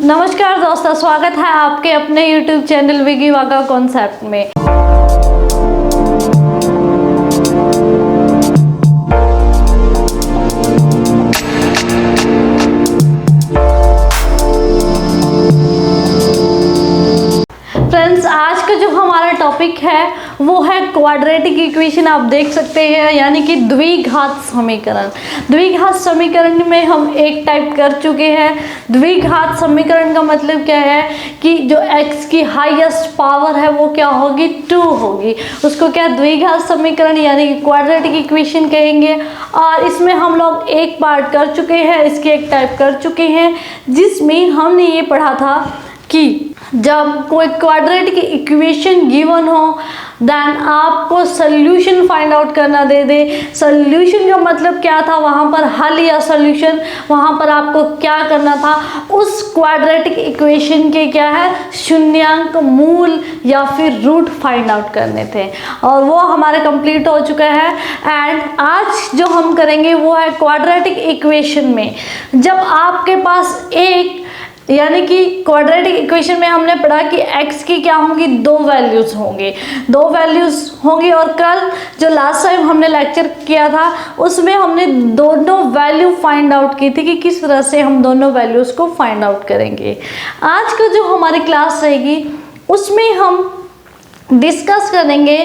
नमस्कार दोस्तों, स्वागत है आपके अपने YouTube चैनल विगी वागा कॉन्सेप्ट में। फ्रेंड्स, आज का जो हमारा टॉपिक है वो है क्वाड्रेटिक इक्वेशन। आप देख सकते हैं, यानी कि द्विघात समीकरण। द्विघात समीकरण में हम एक टाइप कर चुके हैं। द्विघात समीकरण का मतलब क्या है कि जो x की हाईएस्ट पावर है वो क्या होगी, 2 होगी। उसको क्या द्विघात समीकरण यानी कि क्वाड्रेटिक इक्वेशन कहेंगे। और इसमें हम लोग एक पार्ट कर चुके हैं, इसकी एक टाइप कर चुके हैं, जिसमें हमने ये पढ़ा था कि जब कोई क्वाड्रेटिक इक्वेशन गिवन हो देन आपको सोल्यूशन फाइंड आउट करना दे दे। सोल्यूशन का मतलब क्या था, वहाँ पर हल या सोल्यूशन, वहाँ पर आपको क्या करना था, उस क्वाड्रेटिक इक्वेशन के क्या है शून्यांक, मूल या फिर रूट फाइंड आउट करने थे। और वो हमारे कंप्लीट हो चुका है। एंड आज जो हम करेंगे वो है क्वाड्रेटिक इक्वेशन में जब आपके पास एक यानी कि क्वाड्रेटिक इक्वेशन में हमने पढ़ा कि x की क्या होंगी, 2 वैल्यूज होंगी, 2 वैल्यूज होंगी। और कल जो लास्ट टाइम हमने लेक्चर किया था उसमें हमने दोनों वैल्यू फाइंड आउट की थी कि किस तरह से हम दोनों वैल्यूज को फाइंड आउट करेंगे। आज का जो हमारी क्लास रहेगी उसमें हम डिस्कस करेंगे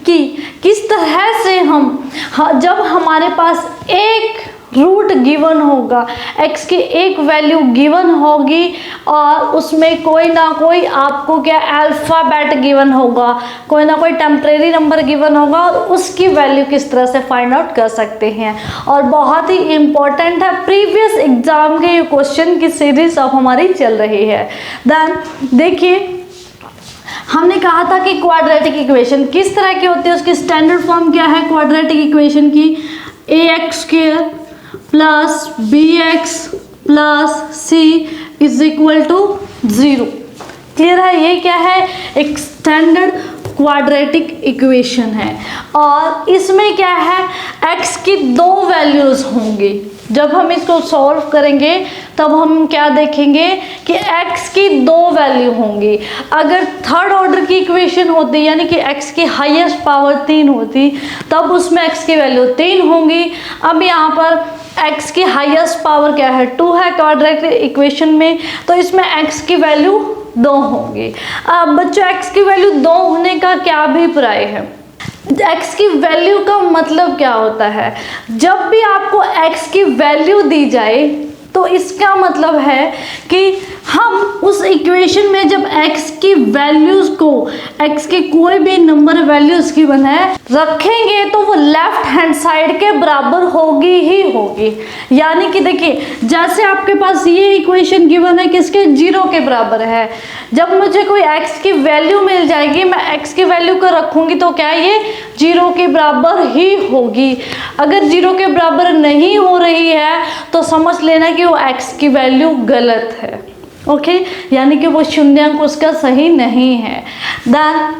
कि किस तरह से हम जब हमारे पास एक रूट गिवन होगा, x की एक वैल्यू गिवन होगी और उसमें कोई ना कोई आपको क्या अल्फ़ाबेट गिवन होगा, कोई ना कोई टेम्परेरी नंबर गिवन होगा और उसकी वैल्यू किस तरह से फाइंड आउट कर सकते हैं। और बहुत ही इम्पोर्टेंट है, प्रीवियस एग्जाम के ये क्वेश्चन की सीरीज अब हमारी चल रही है। देन देखिए, हमने कहा था कि क्वाड्रेटिक इक्वेशन किस तरह की होती है, उसकी स्टैंडर्ड फॉर्म क्या है क्वाड्रेटिक इक्वेशन की, ax² plus bx plus c is equal to 0। Clear है, ये क्या है, एक स्टैंडर्ड क्वाड्रेटिक इक्वेशन है। और इसमें क्या है, x की 2 वैल्यूज होंगी। जब हम इसको सॉल्व करेंगे तब हम क्या देखेंगे कि x की 2 वैल्यू होंगी। अगर थर्ड ऑर्डर की इक्वेशन होती यानी कि x की हाईएस्ट पावर 3 होती तब उसमें x की वैल्यू 3 होंगी। अब यहाँ पर x की हाईएस्ट पावर क्या है, 2 है क्वाड्रेटिक इक्वेशन में, तो इसमें x की वैल्यू 2 होंगी। अब बच्चों, x की वैल्यू 2 होने का क्या अभिप्राय है, x की वैल्यू का मतलब क्या होता है, जब भी आपको x की वैल्यू दी जाए तो इसका मतलब है कि हम उस इक्वेशन में जब x की वैल्यूज को, x की कोई भी नंबर वैल्यूज की बनाए रखेंगे तो वो लेफ्ट हैंड साइड के बराबर होगी ही होगी। यानी कि देखिए, जैसे आपके पास ये इक्वेशन गिवन है किसके, 0 के बराबर है। जब मुझे कोई x की वैल्यू मिल जाएगी, मैं x की वैल्यू को रखूंगी तो क्या ये 0 के बराबर ही होगी। अगर 0 के बराबर नहीं हो रही है तो समझ लेना कि वो x की वैल्यू गलत है। ओके, यानी कि वो शून्यांक उसका सही नहीं है। देन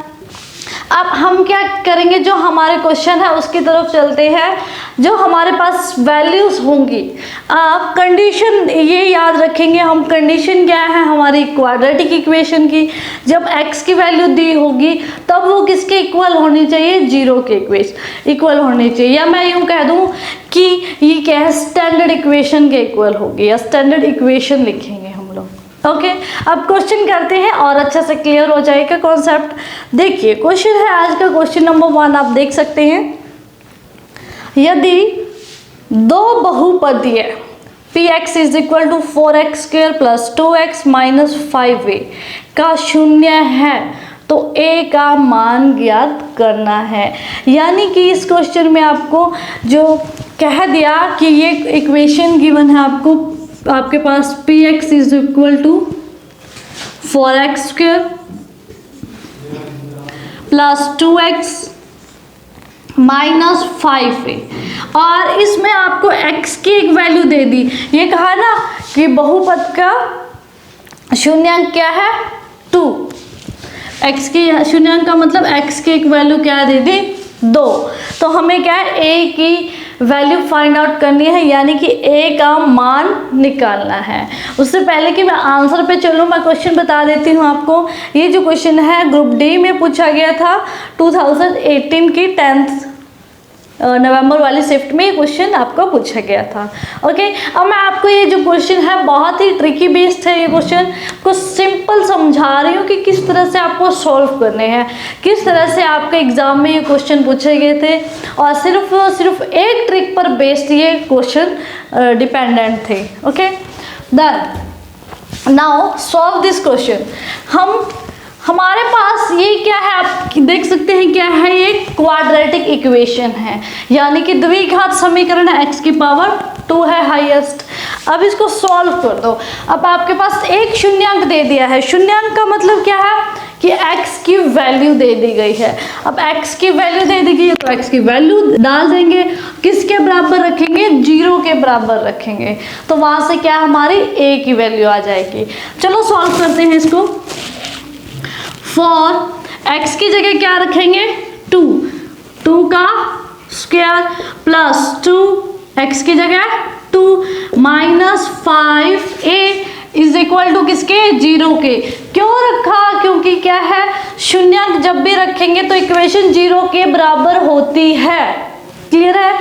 अब हम क्या करेंगे, जो हमारे क्वेश्चन है उसकी तरफ चलते हैं। जो हमारे पास वैल्यूज होंगी, आप कंडीशन ये याद रखेंगे, हम कंडीशन क्या है हमारी क्वाड्रेटिक इक्वेशन की, जब x की वैल्यू दी होगी तब वो किसके इक्वल होनी चाहिए, 0 के इक्वल होनी चाहिए। या मैं यूँ कह दूँ कि ये क्या है, स्टैंडर्ड इक्वेशन के इक्वल होगी, या स्टैंडर्ड इक्वेशन लिखेंगे हम लोग। ओके, अब क्वेश्चन करते हैं और अच्छे से क्लियर हो जाएगा कॉन्सेप्ट। देखिए, क्वेश्चन है आज का क्वेश्चन नंबर 1, आप देख सकते हैं, यदि 2 बहुपदीय px is equal to 4x² plus 2x minus 5a का शून्य है तो a का मान ज्ञात करना है। यानी कि इस क्वेश्चन में आपको जो कह दिया कि ये इक्वेशन गिवन है आपके पास px is equal to 4x² plus 2x minus 5a, और इसमें आपको x की एक वैल्यू दे दी। ये कहा ना कि बहुपद का शून्यांक क्या है, 2। x की शून्यांक का मतलब x की एक वैल्यू क्या दे दी, 2। तो हमें क्या है, a की वैल्यू फाइंड आउट करनी है, यानी कि ए का मान निकालना है। उससे पहले कि मैं आंसर पे चलूँ, मैं क्वेश्चन बता देती हूँ आपको। ये जो क्वेश्चन है ग्रुप डी में पूछा गया था 2018 की 10th नवंबर वाली शिफ्ट में ये क्वेश्चन आपको पूछा गया था। ओके, अब मैं आपको ये जो क्वेश्चन है बहुत ही ट्रिकी बेस्ड है। ये क्वेश्चन कुछ सिंपल समझा रही हूँ कि किस तरह से आपको सॉल्व करने हैं, किस तरह से आपके एग्जाम में ये क्वेश्चन पूछे गए थे, और सिर्फ एक ट्रिक पर बेस्ड ये क्वेश्चन डिपेंडेंट थे। Okay, then now solve this question. हमारे पास ये क्या है, आप देख सकते हैं क्या है, ये क्वाड्रेटिक इक्वेशन है, यानी कि द्विघात समीकरण है, x की पावर 2 है हाईएस्ट। अब इसको सॉल्व कर दो। अब आपके पास एक शून्यांक दे दिया है। शून्यांक का मतलब क्या है कि x की वैल्यू दे दी गई है। अब x की वैल्यू दे दी गई है तो x की वैल्यू डाल देंगे। किसके बराबर रखेंगे? 0 के बराबर रखेंगे, तो वहां से क्या हमारी a की वैल्यू आ जाएगी। चलो सॉल्व करते हैं इसको। फॉर x की जगह क्या रखेंगे? 2 का स्क्वायर प्लस 2 x की जगह 2 minus 5a is equal to किसके? 0 के। क्यों रखा? क्योंकि क्या है, शून्यांक जब भी रखेंगे तो इक्वेशन 0 के बराबर होती है। क्लियर है?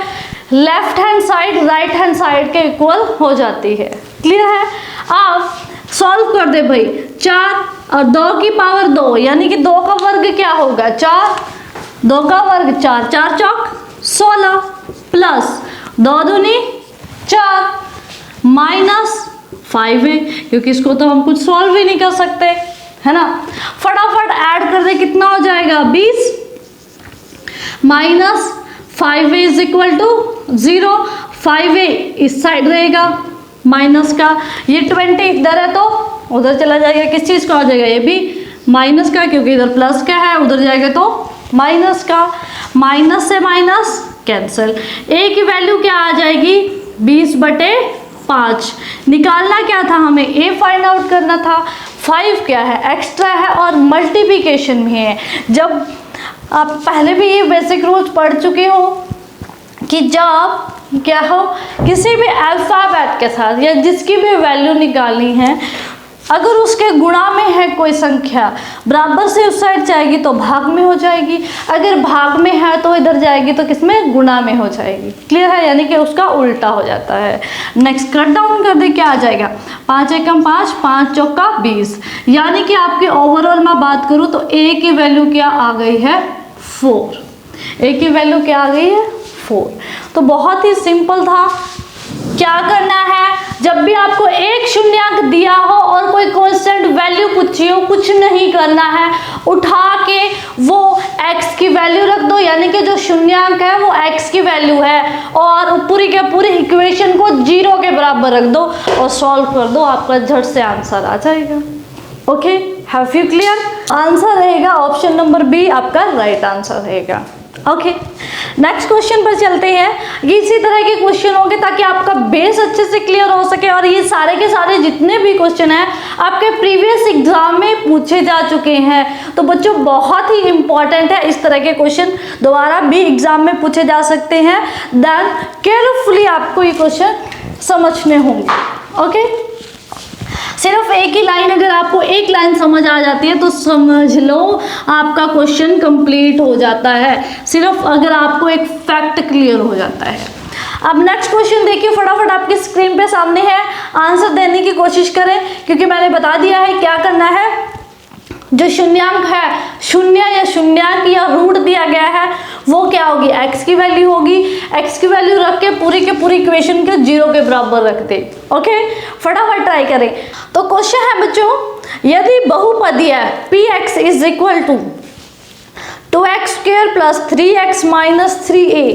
Left hand side right hand side के इक्वल हो जाती है। क्लियर है? आप सॉल्व कर दे भाई। 4 और 2 की पावर 2, यानी कि 2 का वर्ग क्या होगा? 4, 2 का वर्ग 4, 4 चौक 16 प्लस 2 दूनी 4 माइनस 5a, क्योंकि इसको तो हम कुछ सॉल्व ही नहीं कर सकते, है ना। फटाफट ऐड कर दे, कितना हो जाएगा? 20 minus 5a is equal to 0। 5a इस साइड रहेगा माइनस का, ये 20 इधर है तो उधर चला जाएगा। किस चीज़ का हो जाएगा? ये भी माइनस का, क्योंकि इधर प्लस का है, उधर जाएगा तो माइनस का। माइनस से माइनस कैंसिल। a की वैल्यू क्या आ जाएगी? 20/5। निकालना क्या था हमें? a फाइंड आउट करना था। 5 क्या है? एक्स्ट्रा है और मल्टीप्लिकेशन भी है। जब आप पहले भी ये बेसिक रूल्स पढ़ चुके हो कि जब क्या हो, किसी भी अल्फाबेट के साथ या जिसकी भी वैल्यू निकालनी है, अगर उसके गुणा में है कोई संख्या, बराबर से उस साइड जाएगी तो भाग में हो जाएगी, अगर भाग में है तो इधर जाएगी तो किसमें? गुणा में हो जाएगी। क्लियर है? यानी कि उसका उल्टा हो जाता है। नेक्स्ट कट डाउन कर दे, क्या आ जाएगा? 5 एकम 5, 5 चौका 20, यानी कि आपके ओवरऑल मैं बात करूँ तो a की वैल्यू क्या आ गई है? 4। a की वैल्यू क्या आ गई है? 4। तो बहुत ही सिंपल था। क्या करना है, जब भी आपको एक शून्यांक दिया हो और कोई कांस्टेंट वैल्यू पूछी हो, कुछ नहीं करना है, उठा के वो x की वैल्यू रख दो, यानी कि जो शून्यांक है वो x की वैल्यू है, और पूरी के पूरी इक्वेशन को 0 के बराबर रख दो और सॉल्व कर दो, आपका झट से आंसर आ जाएगा। Okay, have you clear? Answer रहेगा ऑप्शन नंबर बी, आपका राइट आंसर रहेगा। ओके, नेक्स्ट क्वेश्चन पर चलते हैं। ये इसी तरह के क्वेश्चन होंगे ताकि आपका बेस अच्छे से क्लियर हो सके, और ये सारे के सारे जितने भी क्वेश्चन हैं आपके प्रीवियस एग्जाम में पूछे जा चुके हैं। तो बच्चों बहुत ही इंपॉर्टेंट है, इस तरह के क्वेश्चन दोबारा भी एग्जाम में पूछे जा सकते हैं। देन केयरफुली आपको ये क्वेश्चन समझने होंगे। ओके, सिर्फ एक ही लाइन, अगर आपको एक लाइन समझ आ जाती है तो समझ लो आपका क्वेश्चन कंप्लीट हो जाता है, सिर्फ अगर आपको एक फैक्ट क्लियर हो जाता है। अब नेक्स्ट क्वेश्चन देखिए, फटाफट आपकी स्क्रीन पे सामने है, आंसर देने की कोशिश करें, क्योंकि मैंने बता दिया है क्या करना है। जो शून्यांक है, शून्य या शून्यांक या रूट दिया गया है, वो क्या होगी? x की वैल्यू होगी। x की वैल्यू रख के पूरी के पूरी इक्वेशन के 0 के बराबर रख दे। ओके, फटाफट ट्राई करें। तो क्वेश्चन है बच्चों, यदि बहुपदीय px is equal to 2x² plus 3x minus 3a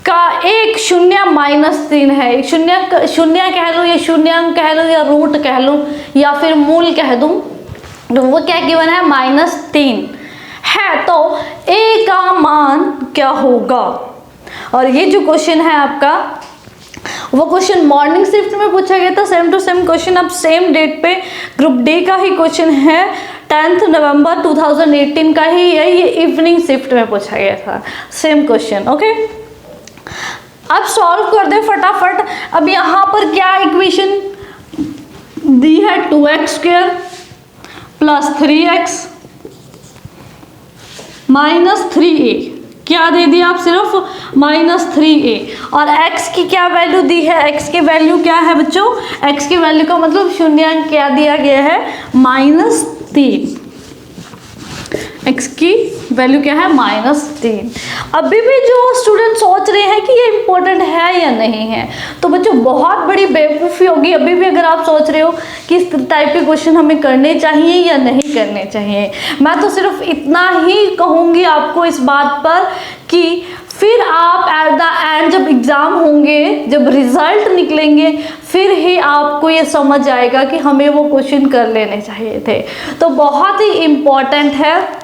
का एक शून्य माइनस 3 है, शून्य कह लो या शून्यांक कह लो या रूट कह लो या फिर मूल कह दूं, तो वो क्या गिवन है? -3 है, तो a का मान क्या होगा? और ये जो क्वेश्चन है आपका, वो क्वेश्चन मॉर्निंग शिफ्ट में पूछा गया था। सेम टू सेम क्वेश्चन अब सेम डेट पे ग्रुप डी का ही क्वेश्चन है, 10 नवंबर 2018 का ही है, ये इवनिंग शिफ्ट में पूछा गया था, सेम क्वेश्चन। ओके, अब सॉल्व कर दे फटाफट। अब यहाँ पर क्या इक्वेशन दी है, 2x² plus 3x minus 3a, क्या दे दिया आप, सिर्फ -3a। और x की क्या वैल्यू दी है, x की वैल्यू क्या है बच्चों, x की वैल्यू का मतलब शून्यांक क्या दिया गया है, -3। x की वैल्यू क्या है, -3। अभी भी जो स्टूडेंट सोच रहे हैं कि ये इंपॉर्टेंट है या नहीं है, तो बच्चों बहुत बड़ी बेवकूफ़ी होगी अभी भी अगर आप सोच रहे हो कि इस टाइप के क्वेश्चन हमें करने चाहिए या नहीं करने चाहिए। मैं तो सिर्फ इतना ही कहूँगी आपको इस बात पर कि फिर आप एट द एंड जब एग्ज़ाम होंगे, जब रिजल्ट निकलेंगे, फिर ही आपको ये समझ आएगा कि हमें वो क्वेश्चन कर लेने चाहिए थे। तो बहुत ही इम्पॉर्टेंट है,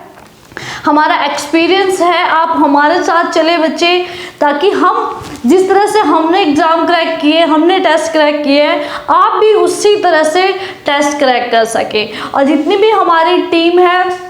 हमारा एक्सपीरियंस है, आप हमारे साथ चले बच्चे, ताकि हम जिस तरह से हमने एग्ज़ाम क्रैक किए, हमने टेस्ट क्रैक किए हैं, आप भी उसी तरह से टेस्ट क्रैक कर सके। और जितनी भी हमारी टीम है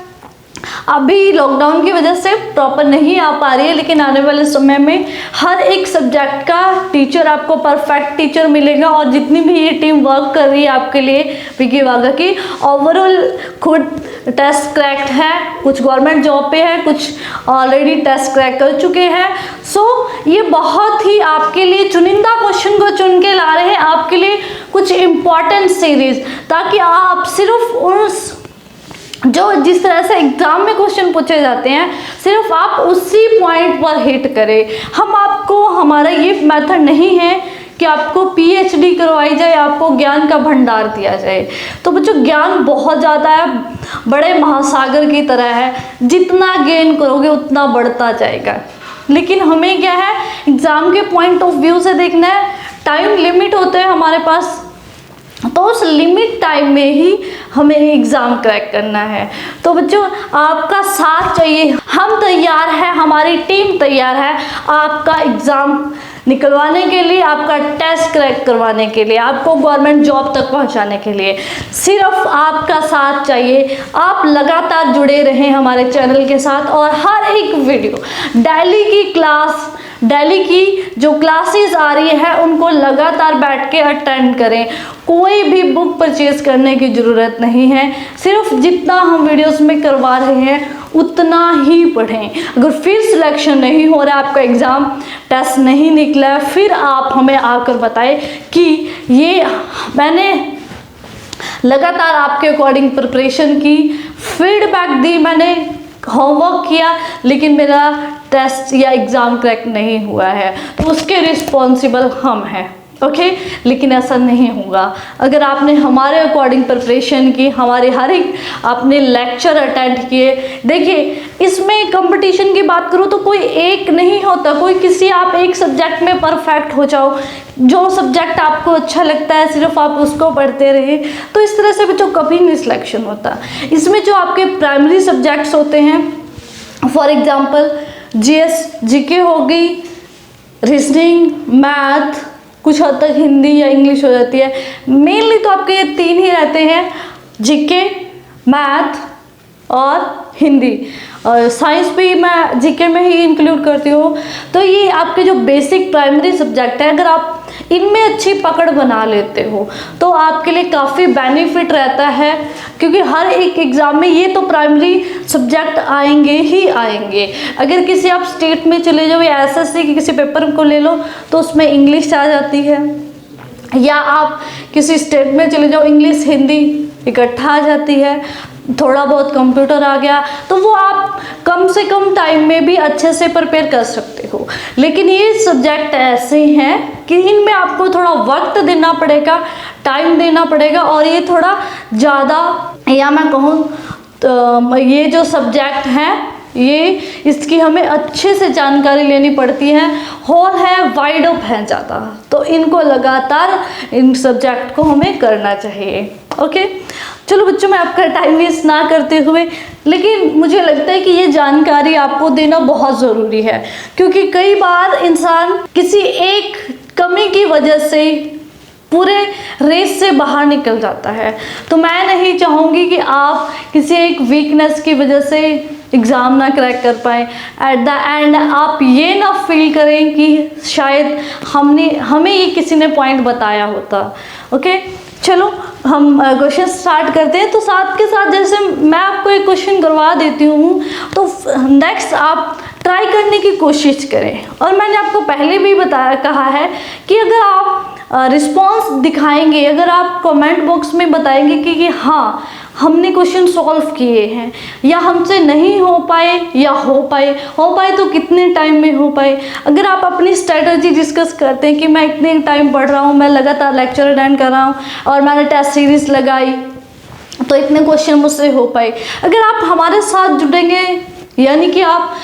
अभी लॉकडाउन की वजह से प्रॉपर नहीं आ पा रही है, लेकिन आने वाले समय में हर एक सब्जेक्ट का टीचर आपको परफेक्ट टीचर मिलेगा। और जितनी भी ये टीम वर्क कर रही है आपके लिए विकी वाघा की, ओवरऑल खुद टेस्ट क्रैक्ड है, कुछ गवर्नमेंट जॉब पे है, कुछ ऑलरेडी टेस्ट क्रैक कर चुके हैं। सो ये बहुत ही आपके लिए चुनिंदा क्वेश्चन को चुन के ला रहे हैं आपके लिए कुछ इम्पॉर्टेंट सीरीज, ताकि आप सिर्फ उस जो जिस तरह से एग्ज़ाम में क्वेश्चन पूछे जाते हैं सिर्फ आप उसी पॉइंट पर हिट करें। हम आपको, हमारा ये मेथड नहीं है कि आपको PhD करवाई जाए, आपको ज्ञान का भंडार दिया जाए। तो बच्चों ज्ञान बहुत ज़्यादा है, बड़े महासागर की तरह है, जितना गेन करोगे उतना बढ़ता जाएगा। लेकिन हमें क्या है, एग्ज़ाम के पॉइंट ऑफ व्यू से देखना है, टाइम लिमिट होते हैं हमारे पास, तो उस लिमिट टाइम में ही हमें एग्ज़ाम क्रैक करना है। तो बच्चों आपका साथ चाहिए, हम तैयार हैं, हमारी टीम तैयार है आपका एग्ज़ाम निकलवाने के लिए, आपका टेस्ट क्रैक करवाने के लिए, आपको गवर्नमेंट जॉब तक पहुंचाने के लिए। सिर्फ आपका साथ चाहिए। आप लगातार जुड़े रहें हमारे चैनल के साथ और हर एक वीडियो, डेली की क्लास, डेली की जो क्लासेस आ रही है उनको लगातार बैठ के अटेंड करें। कोई भी बुक परचेज करने की ज़रूरत नहीं है, सिर्फ जितना हम वीडियोस में करवा रहे हैं उतना ही पढ़ें। अगर फिर सिलेक्शन नहीं हो रहा, आपका एग्ज़ाम टेस्ट नहीं निकला है, फिर आप हमें आकर बताएं कि ये मैंने लगातार आपके अकॉर्डिंग प्रिपरेशन की, फीडबैक दी, मैंने होमवर्क किया, लेकिन मेरा टेस्ट या एग्ज़ाम क्रैक नहीं हुआ है, तो उसके रिस्पॉन्सिबल हम हैं। ओके लेकिन ऐसा नहीं होगा अगर आपने हमारे अकॉर्डिंग प्रिपरेशन की, हमारे हर एक आपने लेक्चर अटेंड किए। देखिए इसमें कंपटीशन की बात करूँ तो कोई एक नहीं होता, कोई किसी आप एक सब्जेक्ट में परफेक्ट हो जाओ, जो सब्जेक्ट आपको अच्छा लगता है सिर्फ आप उसको पढ़ते रहे, तो इस तरह से बच्चों कभी नहीं सिलेक्शन होता। इसमें जो आपके प्राइमरी सब्जेक्ट्स होते हैं, फॉर एग्जाम्पल GS GK हो गई, रीजनिंग, मैथ, कुछ हद तक हिंदी या इंग्लिश हो जाती है, मेनली तो आपके ये तीन ही रहते हैं, GK, मैथ और हिंदी। साइंस भी मैं GK में ही इंक्लूड करती हूँ। तो ये आपके जो बेसिक प्राइमरी सब्जेक्ट है, अगर आप इनमें अच्छी पकड़ बना लेते हो तो आपके लिए काफ़ी बेनिफिट रहता है, क्योंकि हर एक एग्ज़ाम में ये तो प्राइमरी सब्जेक्ट आएंगे ही आएंगे। अगर किसी आप स्टेट में चले जाओ या SSC के किसी पेपर को ले लो तो उसमें इंग्लिश आ जाती है, या आप किसी स्टेट में चले जाओ इंग्लिश हिंदी इकट्ठा आ जाती है, थोड़ा बहुत कंप्यूटर आ गया, तो वो आप कम से कम टाइम में भी अच्छे से प्रिपेयर कर सकते हो। लेकिन ये सब्जेक्ट ऐसे हैं कि इनमें आपको थोड़ा वक्त देना पड़ेगा, टाइम देना पड़ेगा, और ये थोड़ा ज़्यादा, या मैं कहूँ तो ये जो सब्जेक्ट हैं ये इसकी हमें अच्छे से जानकारी लेनी पड़ती है, हॉल है, वाइड अप है ज़्यादा, तो इनको लगातार इन सब्जेक्ट को हमें करना चाहिए। ओके चलो बच्चों, मैं आपका टाइम वेस्ट ना करते हुए, लेकिन मुझे लगता है कि ये जानकारी आपको देना बहुत ज़रूरी है, क्योंकि कई बार इंसान किसी एक कमी की वजह से पूरे रेस से बाहर निकल जाता है। तो मैं नहीं चाहूँगी कि आप किसी एक वीकनेस की वजह से एग्ज़ाम ना क्रैक कर पाए, एट द एंड आप ये ना फील करें कि शायद हमें ये किसी ने पॉइंट बताया होता। ओके, चलो हम क्वेश्चन स्टार्ट करते हैं। तो साथ के साथ जैसे मैं आपको एक क्वेश्चन करवा देती हूँ, तो नेक्स्ट आप ट्राई करने की कोशिश करें। और मैंने आपको पहले भी कहा है कि अगर आप रिस्पॉन्स दिखाएंगे, अगर आप कमेंट बॉक्स में बताएंगे कि हाँ हमने क्वेश्चन सॉल्व किए हैं, या हमसे नहीं हो पाए या हो पाए तो कितने टाइम में हो पाए। अगर आप अपनी स्ट्रेटजी डिस्कस करते हैं कि मैं इतने टाइम पढ़ रहा हूँ, मैं लगातार लेक्चर अटेंड कर रहा हूँ और मैंने टेस्ट सीरीज लगाई तो इतने क्वेश्चन मुझसे हो पाए। अगर आप हमारे साथ जुड़ेंगे यानी कि आप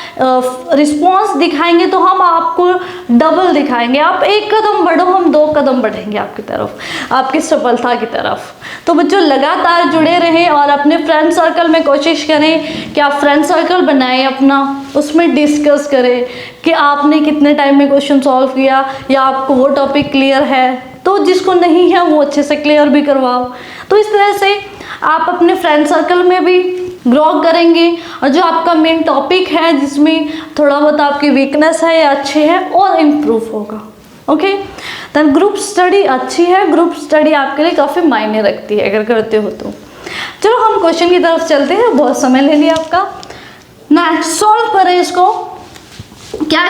रिस्पॉन्स दिखाएंगे तो हम आपको डबल दिखाएंगे। आप एक कदम बढ़ो, हम 2 कदम बढ़ेंगे आपकी तरफ, आपकी सफलता की तरफ। तो बच्चों लगातार जुड़े रहें और अपने फ्रेंड सर्कल में कोशिश करें कि आप फ्रेंड सर्कल बनाएं अपना, उसमें डिस्कस करें कि आपने कितने टाइम में क्वेश्चन सॉल्व किया या आपको वो टॉपिक क्लियर है, तो जिसको नहीं है वो अच्छे से क्लियर भी करवाओ। तो इस तरह से आप अपने फ्रेंड सर्कल में भी ग्रो करेंगे और जो आपका मेन टॉपिक है जिसमें थोड़ा बहुत आपकी वीकनेस है या अच्छे है और इम्प्रूव होगा। ओके, देन ग्रुप स्टडी अच्छी है, ग्रुप स्टडी आपके लिए काफ़ी मायने रखती है अगर करते हो तो। चलो हम क्वेश्चन की तरफ चलते हैं, बहुत समय ले लिया आपका। नेक्स्ट सॉल्व करें इसको। क्या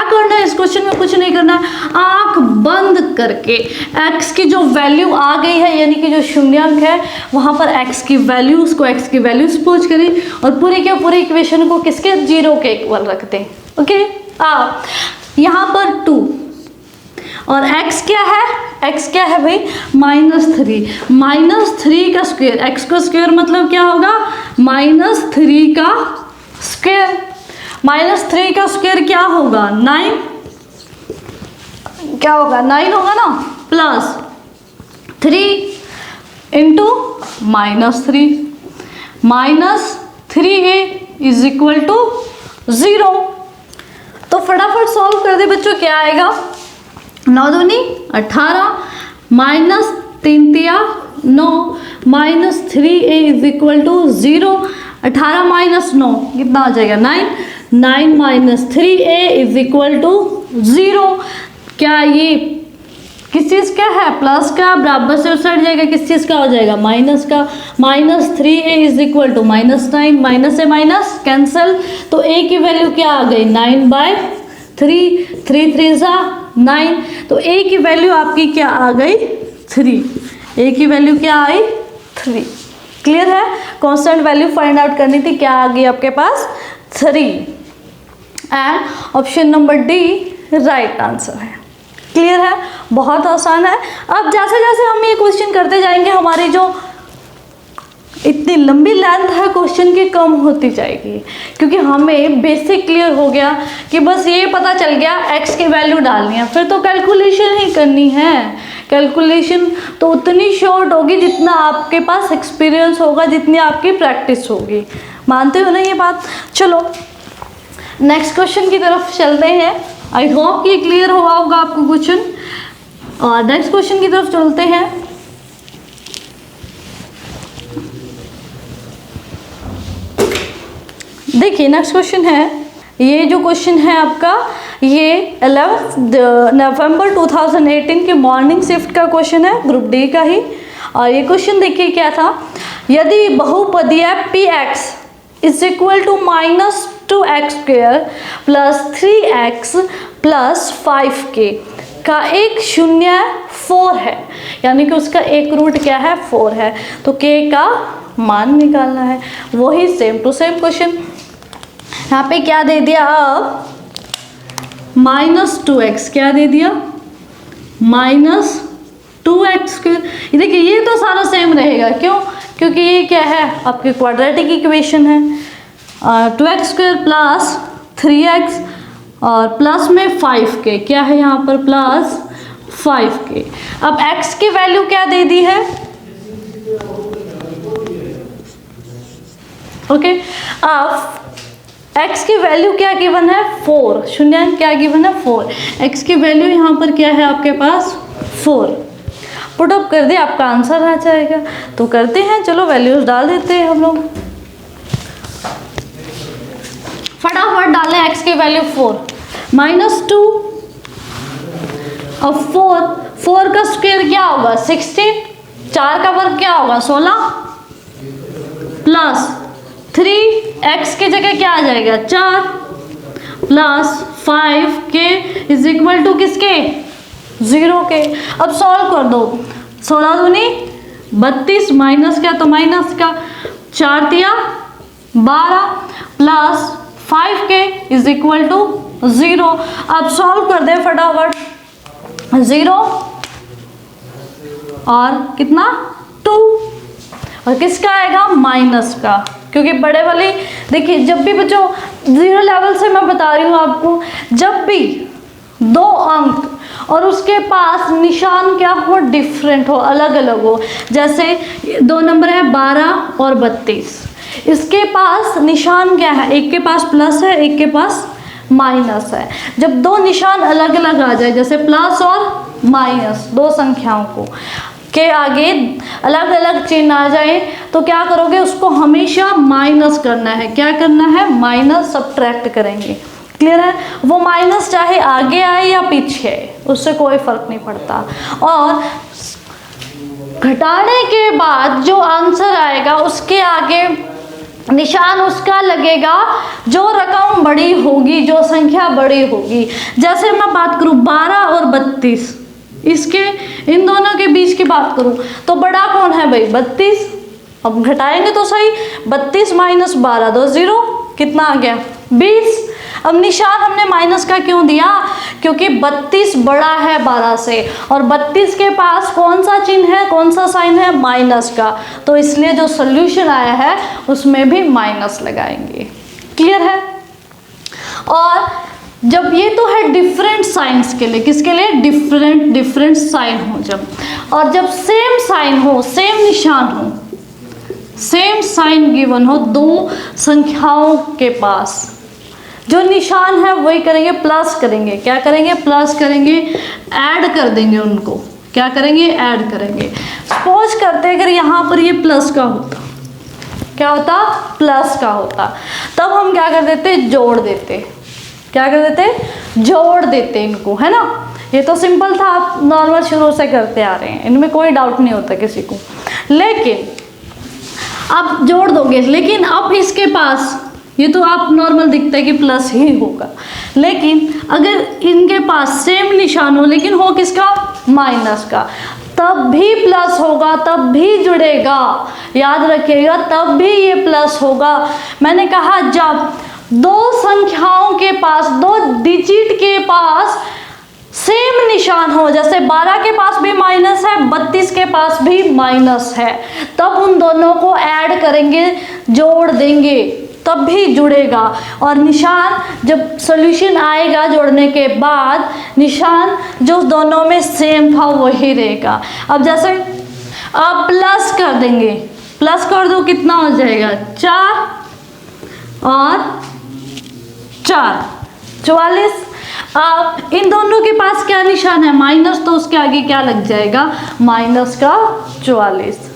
करना है इस क्वेश्चन में, कुछ नहीं करना है। आंख बंद करके x की जो वैल्यू आ गई है यानी कि जो शून्यांक है वहां पर x की वैल्यू, उसको x की वैल्यू सपोज करें और पूरी के पूरी इक्वेशन को किसके 0 के इक्वल रख दें। ओके, यहाँ पर 2 और x क्या है भाई -3 का स्क्वायर। x का स्क्वायर मतलब क्या होगा -3 का स्क्वायर। -3 का स्क्वायर क्या होगा 9, क्या होगा 9 होगा ना, plus 3 into -3 -3a is equal to 0। तो फटाफट सॉल्व कर दे बच्चों, क्या आएगा 9 दूनी 18 -3 तिया 9 -3a इज इक्वल टू 0। 18 -9 कितना आ जाएगा 9 -3a इज इक्वल टू 0। क्या ये किस चीज़ का है, प्लस का, बराबर से उस साइड जाएगा, किस चीज़ का हो जाएगा माइनस का। -3a is equal to -9, minus से माइनस कैंसिल, तो a की वैल्यू क्या आ गई 9/3, 3 3 सा 9, तो a की वैल्यू आपकी क्या आ गई 3। a की वैल्यू क्या आई 3। क्लियर है, कांस्टेंट वैल्यू फाइंड आउट करनी थी, क्या आ गई आपके पास 3। And option number D right answer है। क्लियर है, बहुत आसान है। अब जैसे जैसे हम ये क्वेश्चन करते जाएंगे हमारी जो इतनी लंबी लेंथ है क्वेश्चन की कम होती जाएगी, क्योंकि हमें बेसिक क्लियर हो गया कि बस ये पता चल गया x की वैल्यू डालनी है, फिर तो कैलकुलेशन ही करनी है। कैलकुलेशन तो उतनी शॉर्ट होगी जितना आपके पास एक्सपीरियंस होगा, जितनी आपकी प्रैक्टिस होगी। मानते हो ना ये बात। चलो नेक्स्ट क्वेश्चन की तरफ चलते हैं। आई होप कि क्लियर हुआ होगा आपको क्वेश्चन, और नेक्स्ट क्वेश्चन की तरफ चलते हैं। देखिए नेक्स्ट क्वेश्चन है, ये जो क्वेश्चन है आपका ये 11 नवंबर 2018 के मॉर्निंग शिफ्ट का क्वेश्चन है, ग्रुप डी का ही। और ये क्वेश्चन देखिए क्या था, यदि बहुपदीय px is equal to -2x² plus 3x plus 5k का एक शून्य 4 है, यानी कि उसका एक रूट क्या है 4 है, तो k का मान निकालना है। वही सेम टू सेम क्वेश्चन यहाँ पे क्या दे दिया, अब -2x क्या दे दिया -2x²। देखिए ये तो सारा सेम रहेगा, क्यों, क्योंकि ये क्या है आपकी क्वाड्रेटिक इक्वेशन है। 2x² प्लस 3x और प्लस में 5k, क्या है यहाँ पर प्लस 5k। अब x की वैल्यू क्या दे दी है, ओके, अब x की वैल्यू क्या गिवन है 4, शून्यांक क्या गिवन है 4, x की वैल्यू यहाँ पर क्या है आपके पास 4। पुट अप कर दे, आपका आंसर आ जाएगा। तो करते हैं, चलो वैल्यूज डाल देते हैं हम लोग। फटाफट डालें x की वैल्यू 4 -2 अब 4 का स्क्वायर क्या होगा 16, 4 का वर्ग क्या होगा 16 प्लस 3x की जगह क्या आ जाएगा 4 प्लस 5 के इज इक्वल टू किसके 0 के। अब सॉल्व कर दो 16 दूनी 32 माइनस क्या तो माइनस का 4 तिया 12 प्लस 5 के इज इक्वल टू 0। अब सॉल्व कर दे फटाफट 0 और कितना 2 और किसका आएगा माइनस का, क्योंकि बड़े वाली देखिए जब भी बच्चों 0 लेवल से मैं बता रही हूँ आपको, जब भी 2 अंक और उसके पास निशान क्या हो डिफरेंट हो अलग अलग हो, जैसे 2 नंबर है 12 और 32, इसके पास निशान क्या है एक के पास प्लस है एक के पास माइनस है। जब 2 निशान अलग अलग आ जाए जैसे प्लस और माइनस 2 संख्याओं को के आगे अलग अलग चिन्ह आ जाए तो क्या करोगे उसको हमेशा माइनस करना है। क्या करना है माइनस सब्ट्रैक्ट करेंगे। क्लियर है, वो माइनस चाहे आगे आए या पीछे आए उससे कोई फर्क नहीं पड़ता। और घटाने के बाद जो आंसर आएगा उसके आगे निशान उसका लगेगा जो रकम बड़ी होगी जो संख्या बड़ी होगी। जैसे मैं बात करूं 12 और 32, इसके इन दोनों के बीच की बात करूं तो बड़ा कौन है भाई 32। अब घटाएंगे तो सही 32 माइनस 12 दो 0 कितना आ गया 20। अब निशान हमने माइनस का क्यों दिया क्योंकि 32 बड़ा है 12 से और 32 के पास कौन सा चिन्ह है कौन सा साइन है माइनस का, तो इसलिए जो सोल्यूशन आया है उसमें भी माइनस लगाएंगे। क्लियर है। और जब ये तो है डिफरेंट साइंस के लिए, किसके लिए डिफरेंट साइन हो जब, और जब सेम साइन हो सेम निशान हो सेम साइन गिवन हो 2 संख्याओं के पास जो निशान है वही करेंगे प्लस करेंगे। क्या करेंगे प्लस करेंगे, ऐड कर देंगे उनको। क्या करेंगे ऐड करेंगे। सपोज करते अगर यहाँ पर ये प्लस का होता, क्या होता प्लस का होता, तब हम क्या कर देते जोड़ देते। क्या कर देते जोड़ देते इनको, है ना। ये तो सिंपल था, आप नॉर्मल शुरू से करते आ रहे हैं, इनमें कोई डाउट नहीं होता किसी को। लेकिन आप जोड़ दोगे, लेकिन अब इसके पास ये तो आप नॉर्मल दिखता है कि प्लस ही होगा, लेकिन अगर इनके पास सेम निशान हो लेकिन हो किसका माइनस का, तब भी प्लस होगा, तब भी जुड़ेगा। याद रखिएगा तब भी ये प्लस होगा। मैंने कहा जब 2 संख्याओं के पास 2 डिजिट के पास सेम निशान हो, जैसे 12 के पास भी माइनस है 32 के पास भी माइनस है, तब उन दोनों को ऐड करेंगे जोड़ देंगे तब भी जुड़ेगा। और निशान जब सॉल्यूशन आएगा जोड़ने के बाद निशान जो दोनों में सेम था वही रहेगा। अब जैसे आप प्लस कर देंगे, प्लस कर दो कितना हो जाएगा 4 और 4 44। आप इन दोनों के पास क्या निशान है माइनस, तो उसके आगे क्या लग जाएगा माइनस का 44।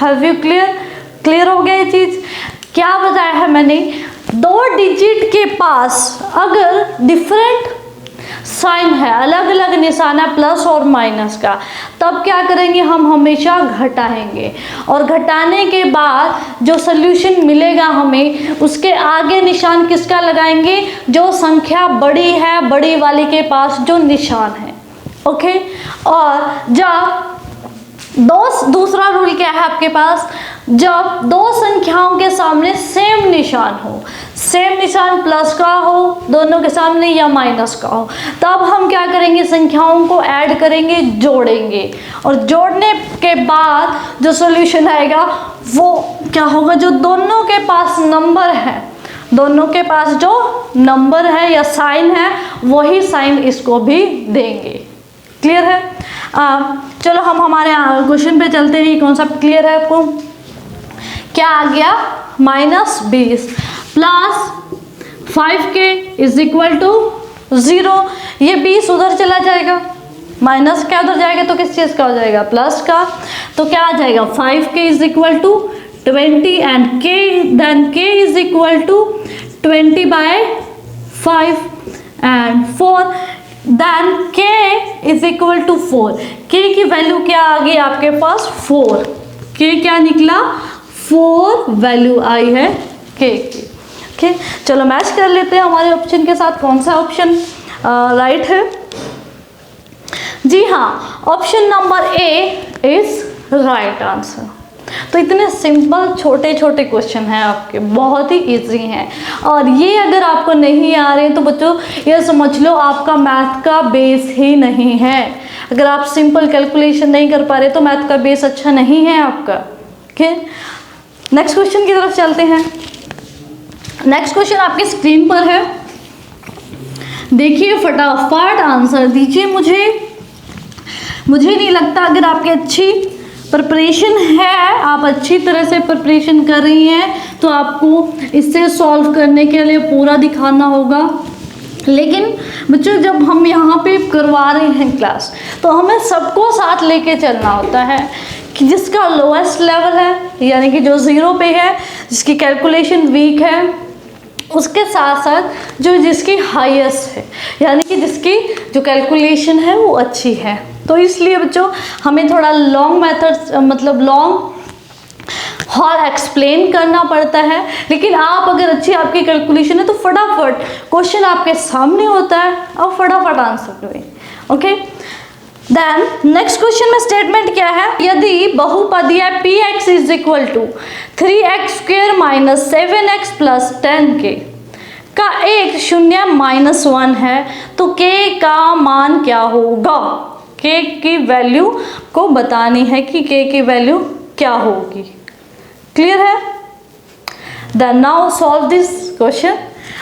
हैव यू क्लियर हो गया ये चीज। क्या बताया है मैंने 2 डिजिट के पास अगर डिफरेंट साइन है अलग अलग निशान है प्लस और माइनस का, तब क्या करेंगे हम हमेशा घटाएंगे और घटाने के बाद जो सोल्यूशन मिलेगा हमें उसके आगे निशान किसका लगाएंगे जो संख्या बड़ी है बड़ी वाली के पास जो निशान है। ओके। और जब दूसरा रूल क्या है आपके पास, जब 2 संख्याओं के सामने सेम निशान हो, सेम निशान प्लस का हो दोनों के सामने या माइनस का हो, तब हम क्या करेंगे संख्याओं को ऐड करेंगे जोड़ेंगे और जोड़ने के बाद जो सॉल्यूशन आएगा वो क्या होगा जो दोनों के पास नंबर है, दोनों के पास जो नंबर है या साइन है वही साइन इसको भी देंगे। क्लियर है। चलो हम हमारे क्वेश्चन पे चलते हैं। कॉन्सेप्ट क्लियर है आपको। क्या आ गया -20 plus 5k is equal to 0। ये 20 उधर चला जाएगा, माइनस क्या उधर जाएगा तो किस चीज़ का हो जाएगा प्लस का, तो क्या आ जाएगा 5k is equal to 20 and k is equal to 20/5 and 4, then k is equal to 4। k की वैल्यू क्या आ गई आपके पास 4, k क्या निकला 4 वैल्यू आई है k की। ओके चलो मैच कर लेते हैं हमारे ऑप्शन के साथ, कौन सा ऑप्शन राइट है। जी हाँ, option number A is right answer. तो इतने सिंपल छोटे छोटे क्वेश्चन हैं आपके, बहुत ही इजी हैं, और ये अगर आपको नहीं आ रहे तो बच्चों ये समझ लो आपका मैथ का बेस ही नहीं है। अगर आप सिंपल कैलकुलेशन नहीं कर पा रहे तो मैथ का बेस अच्छा नहीं है आपका। ओके नेक्स्ट क्वेश्चन की तरफ चलते हैं। नेक्स्ट क्वेश्चन आपकी स्क्रीन पर है, देखिए फटाफट आंसर दीजिए। मुझे नहीं लगता, अगर आपकी अच्छी प्रिपरेशन है, आप अच्छी तरह से प्रिपरेशन कर रही हैं, तो आपको इससे सॉल्व करने के लिए पूरा दिखाना होगा। लेकिन बच्चों जब हम यहाँ पे करवा रहे हैं क्लास, तो हमें सबको साथ लेके चलना होता है कि जिसका लोएस्ट लेवल है, यानी कि जो ज़ीरो पे है, जिसकी कैलकुलेशन वीक है, उसके साथ साथ जो जिसकी हाईएस्ट है, यानी कि जिसकी जो कैलकुलेशन है वो अच्छी है। तो इसलिए बच्चों हमें थोड़ा लॉन्ग मेथड, मतलब लॉन्ग और एक्सप्लेन करना पड़ता है। लेकिन आप अगर अच्छी आपकी कैलकुलेशन है तो फटाफट क्वेश्चन आपके सामने होता है और फटाफट आंसर करें। ओके देन नेक्स्ट क्वेश्चन में स्टेटमेंट क्या है, यदि बहुपदीय px is equal to 3x² minus 7x plus 10k का एक शून्य -1 है तो k का मान क्या होगा। k की वैल्यू को बतानी है कि k की वैल्यू क्या होगी। क्लियर है? Then now solve this question.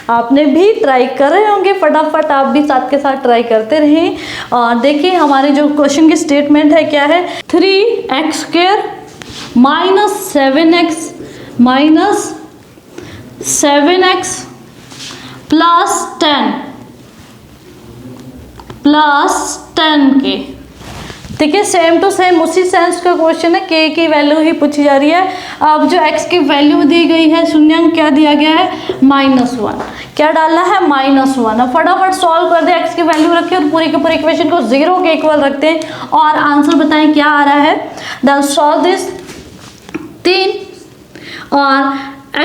आपने भी ट्राई कर रहे होंगे, फटाफट आप भी साथ के साथ ट्राई करते रहें। और देखिए हमारे जो क्वेश्चन की स्टेटमेंट है क्या है, 3x² minus 7x plus 10k। ठीक है, सेम टू सेम उसी सेंस का क्वेश्चन है, k की वैल्यू ही पूछी जा रही है। अब जो x की वैल्यू दी गई है, शून्यांक क्या दिया गया है -1, क्या डालना है -1। अब फटाफट सॉल्व कर दे, x की वैल्यू रखें और पूरी के पूरी इक्वेशन को 0 के इक्वल रखते हैं और आंसर बताएं क्या आ रहा है। देन सॉल्व दिस 3 और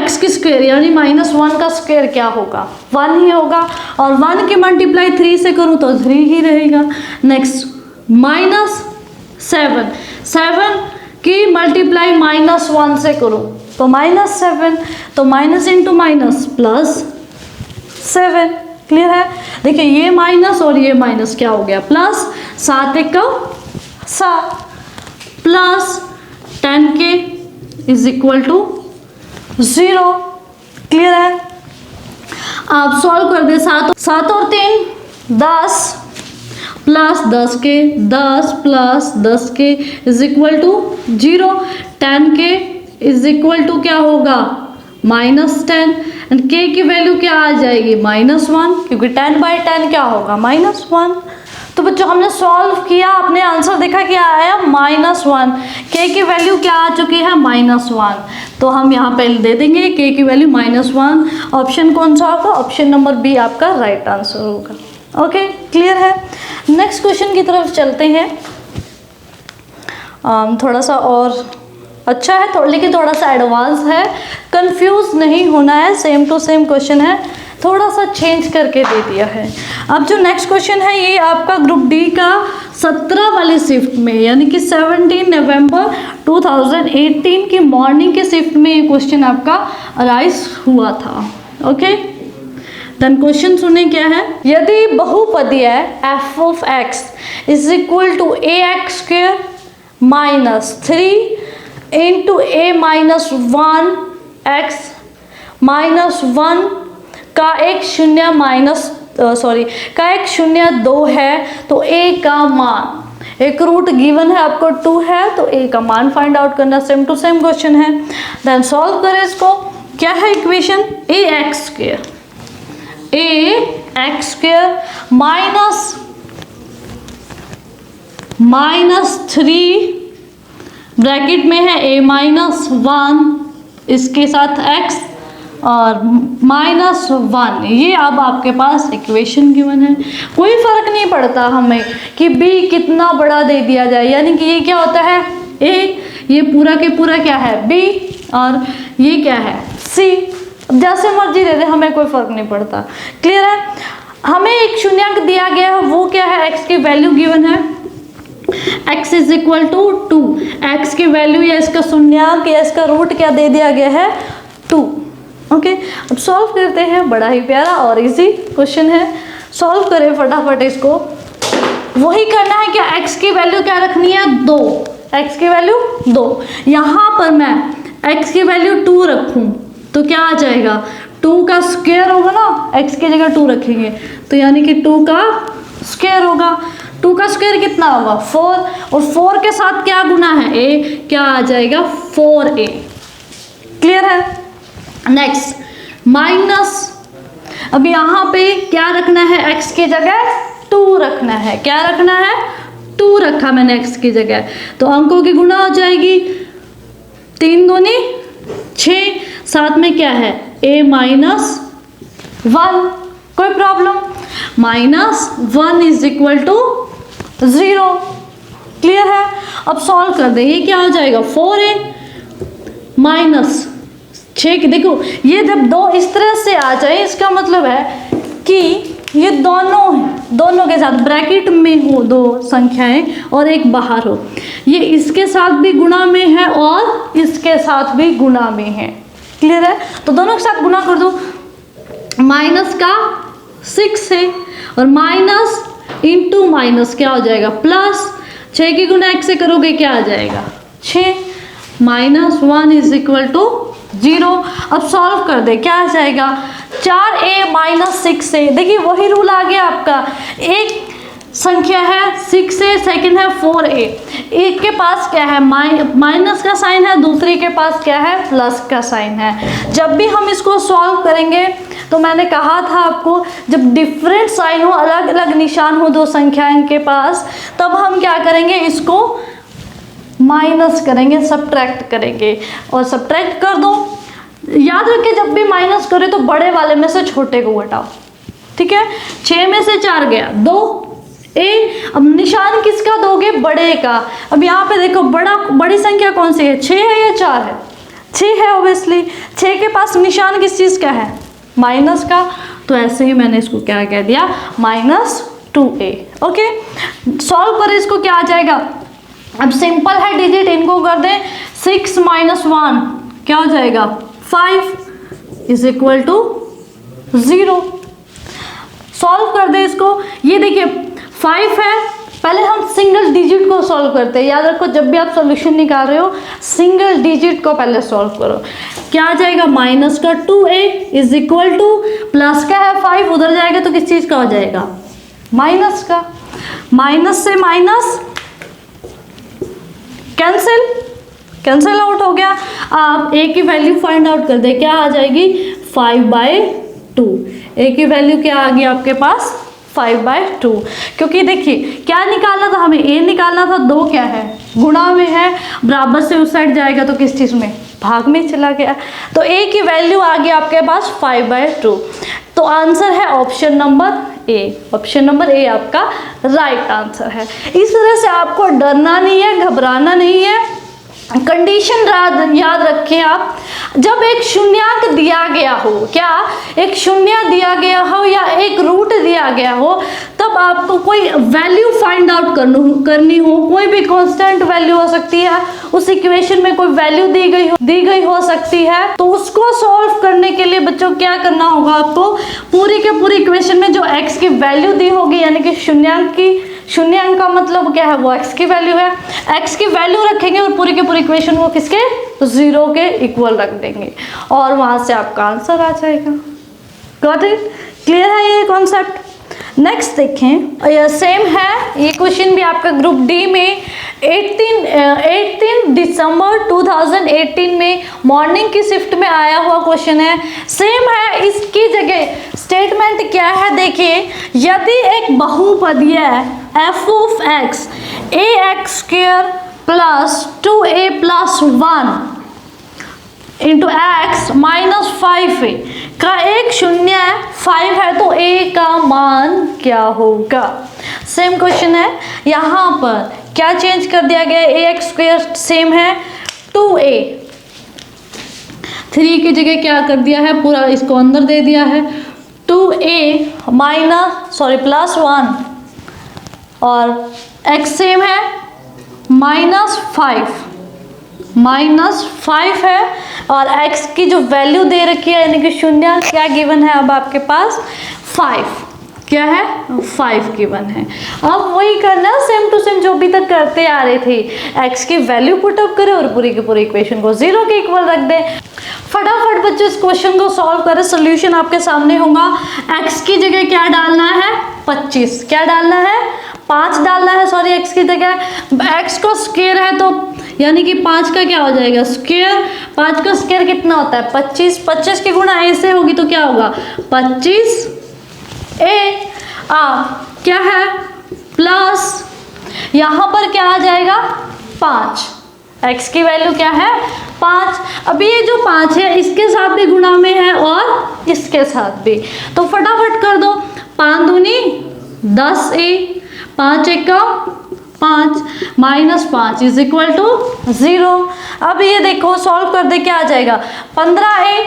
x की स्क्वायर यानी -1 का स्क्वायर क्या होगा, 1 ही होगा, और 1 की मल्टीप्लाई 3 से करूँ तो 3 ही रहेगा। नेक्स्ट -7 की मल्टीप्लाई -1 से करूँ तो -7, तो minus into minus plus 7। Clear है? देखिए ये माइनस और ये माइनस क्या हो गया, plus 7 1 7 plus 10k is equal to 0। Clear है? आप सॉल्व कर दे, 7 और 3 10 plus 10k, 10 plus 10k is equal to 0। 10k is equal to क्या होगा -10, एंड k की वैल्यू क्या आ जाएगी -1, क्योंकि 10/10 क्या होगा -1। तो बच्चों हमने सॉल्व किया, आपने आंसर देखा क्या आया -1, k की वैल्यू क्या आ चुकी है -1, तो हम यहाँ पे दे देंगे k की वैल्यू -1। ऑप्शन कौन सा होगा, ऑप्शन नंबर बी आपका राइट आंसर होगा। ओके क्लियर है? नेक्स्ट क्वेश्चन की तरफ चलते हैं। थोड़ा सा और अच्छा है लेकिन थोड़ा सा एडवांस है, कंफ्यूज नहीं होना है, सेम टू सेम क्वेश्चन है, थोड़ा सा चेंज करके दे दिया है। अब जो नेक्स्ट क्वेश्चन है ये आपका ग्रुप डी का 17 वाली शिफ्ट में, यानी कि 17 नवंबर 2018 की मॉर्निंग के शिफ्ट में ये क्वेश्चन आपका अराइज हुआ था। ओके देन क्वेश्चन सुने क्या है, यदि बहुपदीय f of x is equal to ax² minus 3 into a minus 1x minus 1 का एक शून्य 2 है तो a का मान, एक रूट गिवन है आपको 2 है तो a का मान फाइंड आउट करना। सेम टू सेम क्वेश्चन है, देन सॉल्व करें इसको। क्या है इक्वेशन, ax² माइनस 3 ब्रैकेट में है a माइनस 1, इसके साथ x और -1, ये अब आपके पास इक्वेशन गिवन है। कोई फ़र्क नहीं पड़ता हमें कि b कितना बड़ा दे दिया जाए, यानी कि ये क्या होता है a, ये पूरा के पूरा क्या है b, और ये क्या है c। जैसे मर्जी दे दे, हमें कोई फ़र्क नहीं पड़ता। क्लियर है? हमें एक शून्यंक दिया गया है, वो क्या है, x की वैल्यू गिवन है, x is equal to 2। x की वैल्यू या इसका शून्यंक या इसका रूट क्या दे दिया गया है 2। ओके, अब सॉल्व करते हैं। बड़ा ही प्यारा और इजी क्वेश्चन है, सॉल्व करें फटाफट इसको। वही करना है क्या, x की वैल्यू क्या रखनी है 2, x की वैल्यू 2। यहाँ पर मैं x की वैल्यू 2 रखूँ तो क्या आ जाएगा, 2 का स्क्वायर होगा ना, x की जगह 2 रखेंगे तो यानी कि 2 का स्क्वायर होगा। 2 का स्क्वायर कितना होगा 4, और 4 के साथ क्या गुना है a, क्या आ जाएगा 4a। क्लियर है? नेक्स्ट माइनस, अब यहाँ पे क्या रखना है, x की जगह 2 रखना है। क्या रखना है 2 रखा मैंने x की जगह, तो अंकों की गुणा हो जाएगी, 3 दूनी 6, साथ में क्या है a -1, कोई problem, -1 is equal to 0। Clear है? अब सॉल्व कर दे, ये क्या हो जाएगा 4a -6। देखो ये जब दो इस तरह से आ जाए, इसका मतलब है कि ये दोनों के साथ ब्रैकेट में हो दो संख्याएं और एक बाहर हो, ये इसके साथ भी गुणा में है और इसके साथ भी गुणा में है। क्लियर है? तो दोनों के साथ गुणा कर दो, माइनस का 6 है और माइनस इंटू माइनस क्या हो जाएगा प्लस, 6 की गुणा 1 से करोगे क्या आ जाएगा 6, -1 इज इक्वल टू 0। अब सॉल्व कर दे, क्या आ जाएगा 4a - 6a। देखिए वही रूल आ गया आपका, एक संख्या है 6a, सेकंड है 4a, एक के पास क्या है माइनस का साइन है, दूसरे के पास क्या है प्लस का साइन है। जब भी हम इसको सॉल्व करेंगे तो मैंने कहा था आपको, जब डिफरेंट साइन हो, अलग अलग निशान हो दो संख्याओं के पास, तब हम क्या करेंगे, इसको माइनस करेंगे, सब्ट्रैक्ट करेंगे, और सब्ट्रैक्ट कर दो। याद रखिए जब भी माइनस करें तो बड़े वाले में से छोटे को घटाओ। ठीक है, 6 में से 4 गया 2a। अब निशान किसका दोगे, बड़े का। अब यहाँ पे देखो बड़ी संख्या कौन सी है, 6 है या 4 है, 6 है ऑब्वियसली। 6 के पास निशान किस चीज़ का है, माइनस का, तो ऐसे ही मैंने इसको क्या कह दिया -2a। ओके, सॉल्व करें इसको, क्या आ जाएगा। अब सिंपल है, डिजिट इनको कर दें, 6 - 1 क्या हो जाएगा 5 इज इक्वल टू 0। सॉल्व कर दे इसको, ये देखिए 5 है, पहले हम सिंगल डिजिट को सॉल्व करते हैं। याद रखो जब भी आप सॉल्यूशन निकाल रहे हो सिंगल डिजिट को पहले सॉल्व करो। क्या आ जाएगा, माइनस का 2a is equal to, plus का है 5, उधर जाएगा तो किस चीज़ का हो जाएगा, माइनस का। माइनस से माइनस कैंसिल आउट हो गया। आप a की वैल्यू फाइंड आउट कर दे, क्या आ जाएगी 5/2। a की वैल्यू क्या आ गई आपके पास 5/2, क्योंकि देखिए क्या निकालना था हमें, a निकालना था, 2 क्या है गुणा में है, बराबर से उस साइड जाएगा तो किस चीज़ में, भाग में चला गया, तो a की वैल्यू आ गई आपके पास 5/2। तो आंसर है option number A. Option number A आपका राइट आंसर है। इस तरह से आपको डरना नहीं है, घबराना नहीं है। कंडीशन याद रखें आप, जब एक शून्यंक दिया गया हो, क्या एक शून्य दिया गया हो या एक रूट दिया गया हो, तब आपको कोई वैल्यू फाइंड आउट करनी हो, कोई भी कांस्टेंट वैल्यू हो सकती है, उस इक्वेशन में कोई वैल्यू दी गई हो सकती है, तो उसको सॉल्व करने के लिए बच्चों क्या करना होगा, आपको पूरी के पूरी इक्वेशन में जो x की वैल्यू दी होगी, यानी कि शून्यंक का मतलब क्या है, वो x की वैल्यू है, x की वैल्यू रखेंगे और पूरी के पूरी इक्वेशन को किसके 0 के इक्वल रख देंगे और वहां से आपका आंसर आ जाएगा। Got it? क्लियर है ये कॉन्सेप्ट? नेक्स्ट देखें, ये सेम है, ये क्वेश्चन भी आपका ग्रुप डी में 18 दिसंबर 2018 में मॉर्निंग की शिफ्ट में आया हुआ क्वेश्चन है। सेम है, इसकी जगह स्टेटमेंट क्या है देखिए, यदि एक बहुपदीय f of x ax² + 2a + 1 into x x minus 5a का एक शून्य है, 5 है, तो a का मान क्या होगा? सेम क्वेश्चन है, यहाँ पर क्या चेंज कर दिया गया है? ax स्क्वायर सेम है 2a, 3 की जगह क्या कर दिया है? पूरा इसको अंदर दे दिया है 2a प्लस 1 और x सेम है -5 है और x की जो वैल्यू दे रखी है यानी कि शून्य क्या गिवन है अब आपके पास? 5 क्या है? 5 गिवन है। अब वही करना सेम टू सेम जो अभी तक करते आ रहे थे, x की वैल्यू पुटअप करें और पूरी की पूरी इक्वेशन को 0 के इक्वल रख दें। फटाफट बच्चों इस क्वेश्चन को सॉल्व करें, सोल्यूशन आपके सामने होगा। x की जगह क्या डालना है? 25। क्या डालना है? 5 डालना है, सॉरी x की जगह। x को स्क्वायर है तो यानी कि 5 का क्या हो जाएगा? स्क्वायर। 5 का स्क्वायर कितना होता है? 25। 25 की गुणा a से होगी तो क्या होगा? 25a। क्या है? प्लस यहाँ पर क्या आ जाएगा? 5। x की वैल्यू क्या है? 5। अभी ये जो 5 है इसके साथ भी गुणा में है और इसके साथ भी, तो फटाफट कर दो। 5 दूनी 10a, 5 Ekam 5 -5 is equal to 0। अब ये देखो सॉल्व कर दे, क्या आ जाएगा? 15a,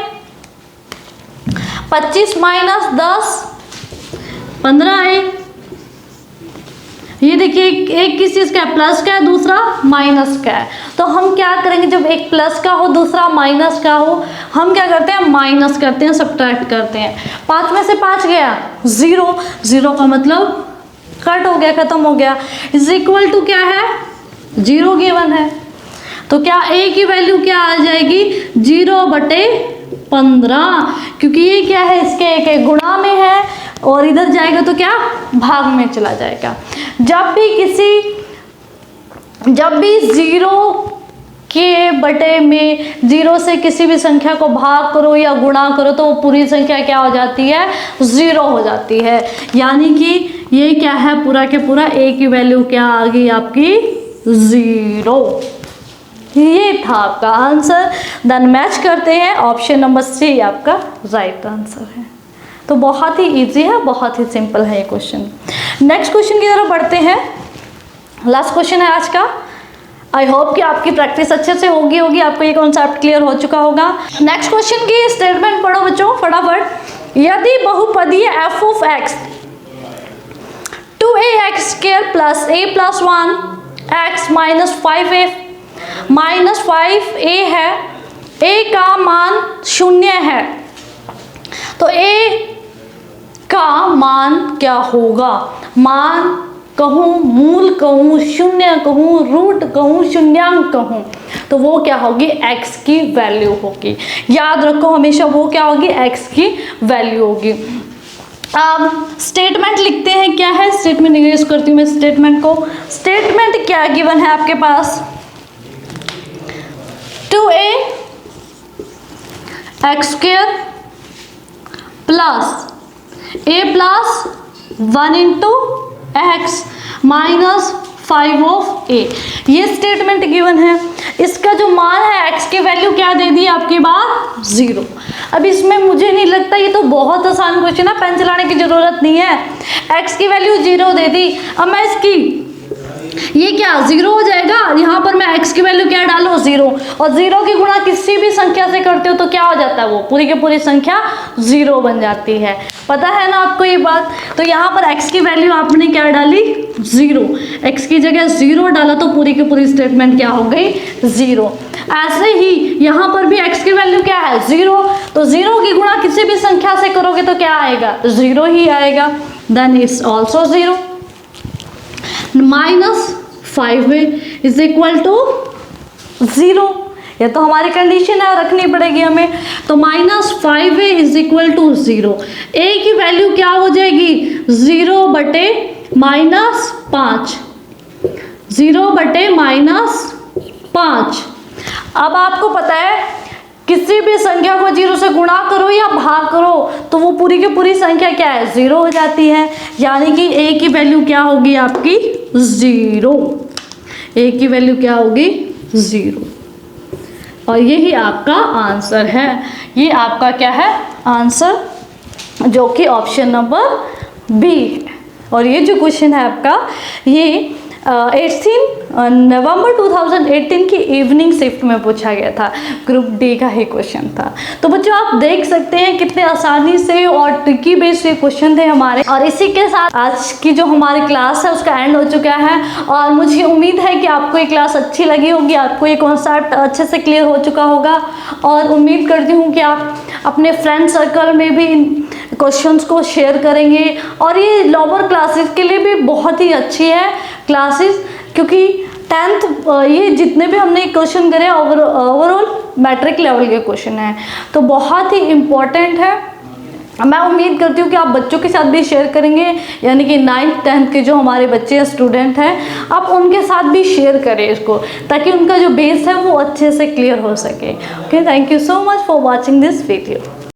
25 minus 10 15a। ये देखिए एक किस चीज़ का है? प्लस का है, दूसरा माइनस का है। तो हम क्या करेंगे, जब एक प्लस का हो दूसरा माइनस का हो, हम क्या करते हैं? माइनस करते हैं, सब्ट्रैक्ट करते हैं। 5 में से 5 गया 0, 0 का मतलब कट हो गया, खत्म हो गया। इज इक्वल टू क्या है? 0 गिवन है, तो क्या a की वैल्यू क्या आ जाएगी? 0/15, क्योंकि ये क्या है? इसके एक गुणा में है और इधर जाएगा तो क्या? भाग में चला जाएगा। जब भी 0 के बटे में 0 से किसी भी संख्या को भाग करो या गुणा करो तो वो पूरी संख्या क्या हो जाती है? 0 हो जाती है। यानी कि ये क्या है? पूरा के पूरा a की वैल्यू क्या आ गई आपकी? 0। ये था आपका आंसर। देन मैच करते हैं, ऑप्शन नंबर C आपका राइट आंसर है। तो बहुत ही इजी है, बहुत ही सिंपल है ये क्वेश्चन। नेक्स्ट क्वेश्चन की तरफ बढ़ते हैं। लास्ट क्वेश्चन है आज का। आई होप कि आपकी प्रैक्टिस अच्छे से होगी, आपको ये कॉन्सेप्ट क्लियर हो चुका होगा। नेक्स्ट क्वेश्चन की स्टेटमेंट पढ़ो बच्चों फटाफट। यदि बहुपदीय f of x 2ax square plus a plus 1 x minus 5a है, a का मान 0 है, तो a का मान क्या होगा? मान कहूँ, मूल कहूँ, शून्य कहूँ, रूट कहूँ, शून्यांक कहूँ, तो वो क्या होगी? x की वैल्यू होगी। याद रखो हमेशा वो क्या होगी? x की वैल्यू होगी। अब स्टेटमेंट लिखते हैं, क्या है स्टेटमेंट? यूज करती हूँ मैं स्टेटमेंट को। स्टेटमेंट क्या गिवन है आपके पास? 2ax square plus a plus 1 into x minus 5 of a, ये स्टेटमेंट गिवन है। इसका जो मान है x की वैल्यू क्या दे दी आपके बाद? 0। अब इसमें मुझे नहीं लगता, ये तो बहुत आसान क्वेश्चन है, पेन चलाने की जरूरत नहीं है। x की वैल्यू 0 दे दी, अब मैं इसकी ये क्या 0 हो जाएगा। यहाँ पर मैं x की वैल्यू क्या डालो? 0, और 0 की गुणा किसी भी संख्या से करते हो तो क्या हो जाता है? वो पूरी की पूरी संख्या 0 बन जाती है। पता है ना आपको ये बात? तो यहाँ पर x की वैल्यू आपने क्या डाली? 0। x की जगह 0 डाला तो पूरी की पूरी स्टेटमेंट क्या हो गई? 0। ऐसे ही यहाँ पर भी x की वैल्यू क्या है? 0, तो 0 की गुणा किसी भी संख्या से करोगे तो क्या आएगा? 0 ही आएगा। Then it's also 0। -5 is equal to 0, ये तो हमारी कंडीशन है, रखनी पड़ेगी हमें। तो -5 इज इक्वल टू 0। a की वैल्यू क्या हो जाएगी? 0/-5, 0/-5। अब आपको पता है किसी भी संख्या को 0 से गुणा करो या भाग करो तो वो पूरी की पूरी संख्या क्या है? 0 हो जाती है। यानी कि a की वैल्यू क्या होगी आपकी? 0। a की वैल्यू क्या होगी? 0। और यही आपका आंसर है। ये आपका क्या है आंसर, जो कि ऑप्शन नंबर बी है। और ये जो क्वेश्चन है आपका ये 18 नवंबर 2018 की इवनिंग शिफ्ट में पूछा गया था, ग्रुप डी का ही क्वेश्चन था। तो बच्चों आप देख सकते हैं कितने आसानी से और ट्रिकी बेस्ड ये क्वेश्चन थे हमारे। और इसी के साथ आज की जो हमारी क्लास है उसका एंड हो चुका है, और मुझे उम्मीद है कि आपको ये क्लास अच्छी लगी होगी, आपको ये कॉन्सेप्ट अच्छे से क्लियर हो चुका होगा। और उम्मीद करती हूँ कि आप अपने फ्रेंड सर्कल में भी इन क्वेश्चंस को शेयर करेंगे। और ये लोअर क्लासेस के लिए भी बहुत ही अच्छी है क्लासेस, क्योंकि 10th ये जितने भी हमने क्वेश्चन करे ओवरऑल मैट्रिक लेवल के क्वेश्चन हैं, तो बहुत ही इम्पोर्टेंट है। मैं उम्मीद करती हूँ कि आप बच्चों के साथ भी शेयर करेंगे, यानी कि 9th 10th के जो हमारे बच्चे हैं स्टूडेंट हैं, आप उनके साथ भी शेयर करें इसको, ताकि उनका जो बेस है वो अच्छे से क्लियर हो सके। Okay, thank you so much for watching this video.